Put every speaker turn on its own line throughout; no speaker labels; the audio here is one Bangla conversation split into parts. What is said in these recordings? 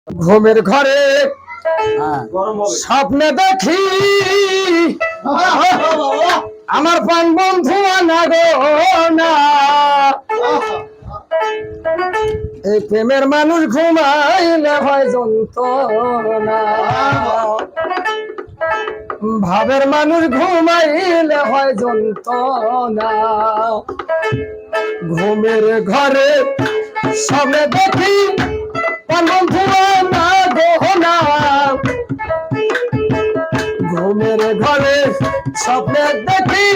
ঘুমের ঘরে স্বপ্নে দেখি আমার প্রাণ বন্ধু না গো না, এই প্রেমের মানুষ ঘুমাইলে হয় যন্ত্রণা, ভাবের মানুষ ঘুমাইলে হয় যন্ত্রণা। ঘুমের ঘরে স্বপ্নে দেখি প্রাণ বন্ধু না গো না, ঘুমের ঘরে স্বপ্নে দেখি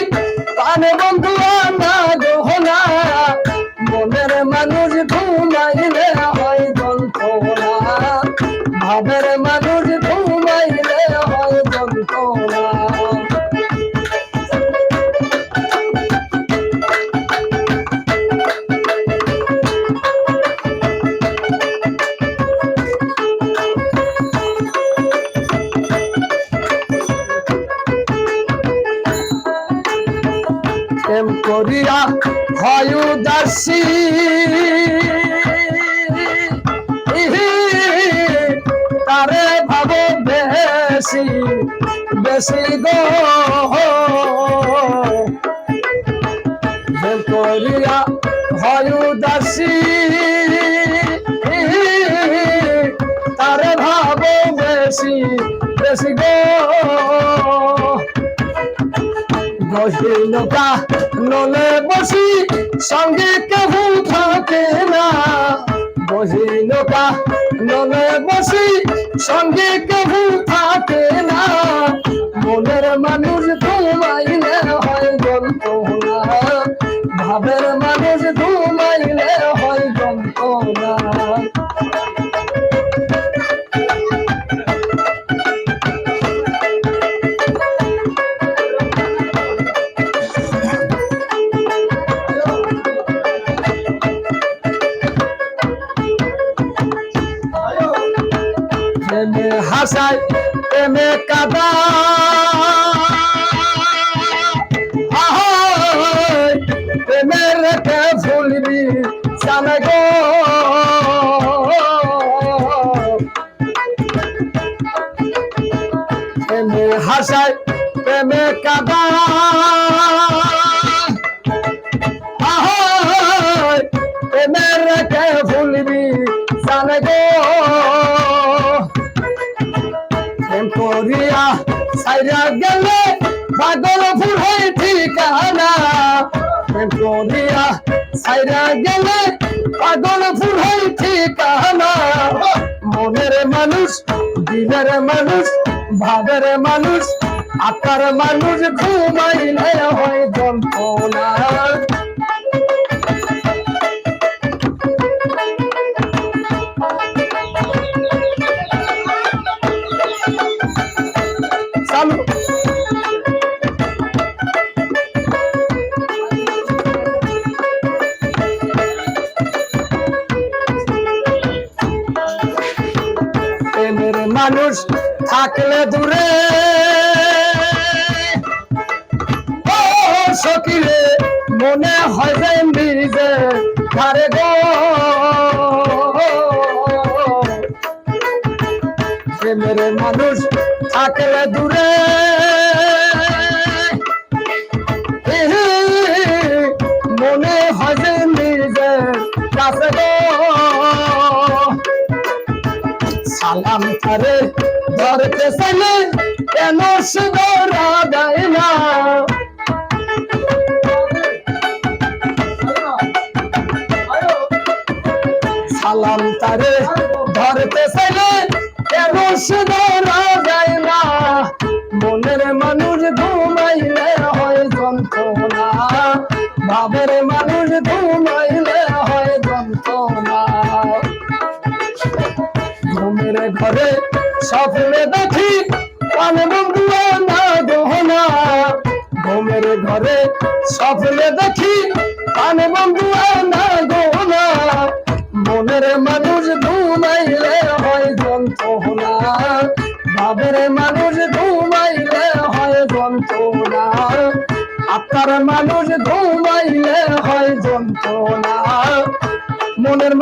প্রাণ বন্ধু না গো না, মনের মানুষ ঘুমাইলে হয় যন্ত্রণা, ভাবের মানুষ ঘুমাইলে হয় যন্ত্রণা। প্রেম করিয়া হয় উদাসী, তারে ভাবো বেশি বেশি গো, প্রেম করিয়া হয় উদাসী, তারে ভাবো বেশি বেশি গো। গহীনতা নলে বসি সঙ্গে কেহ থাকে না, গহীনতা নলে বসি সঙ্গে কেহ থাকে না, মনের মানুষ ঘুমাইলে হয় যন্ত্রণা, ভাবের মানুষ ঘুমাইলে হয় যন্ত্রণা। প্রেমে হাসায় প্রেমে কাদা, প্রেমের রেখে ভুলবি জানে গো, প্রেমে হাসায় প্রেমে কাদা, প্রেমের রেখে ভুলবি জানে গো, প্রেম করিয়া সাইরা গেলে পাগলপুর হয় ঠিকানা, প্রেম করিয়া সাইরা গেলে পাগলপুর হয় ঠিকানা, মনের মানুষ দিলের মানুষ ভাবের মানুষ আত্মার মানুষ ঘুমাইলে হয় যন্ত্রণা। প্রেমের মানুষ থাকলে দূরে ও সখিরে মনে হয় যে নিজে ঘরে গো, প্রেমের মানুষ থাকলে দূরে মনে হয় যে নিজে কাছে গো, সালাম তারে ধরতে চাইলে কেন সে ধরা দেয় না, সালাম তারে ধরতে চাইলে কেন সে ধরা দেয় না, মনের মানুষ ঘুমাইলে হয় যন্ত্রণা, ভাবের মানুষ ঘুমাইলে হয় যন্ত্রণা। ঘুমের ঘরে স্বপ্নে দেখি প্রাণ বন্ধু না গো না, ঘুমের ঘরে স্বপ্নে দেখি প্রাণ বন্ধু না গো না, মনের মানুষ ঘুমাইলে হয় যন্ত্রণা, ভাবের মানুষ ঘুমাইলে হয় যন্ত্রণা, আত্মার মানুষ ঘুমাইলে হয় যন্ত্রণা, মনের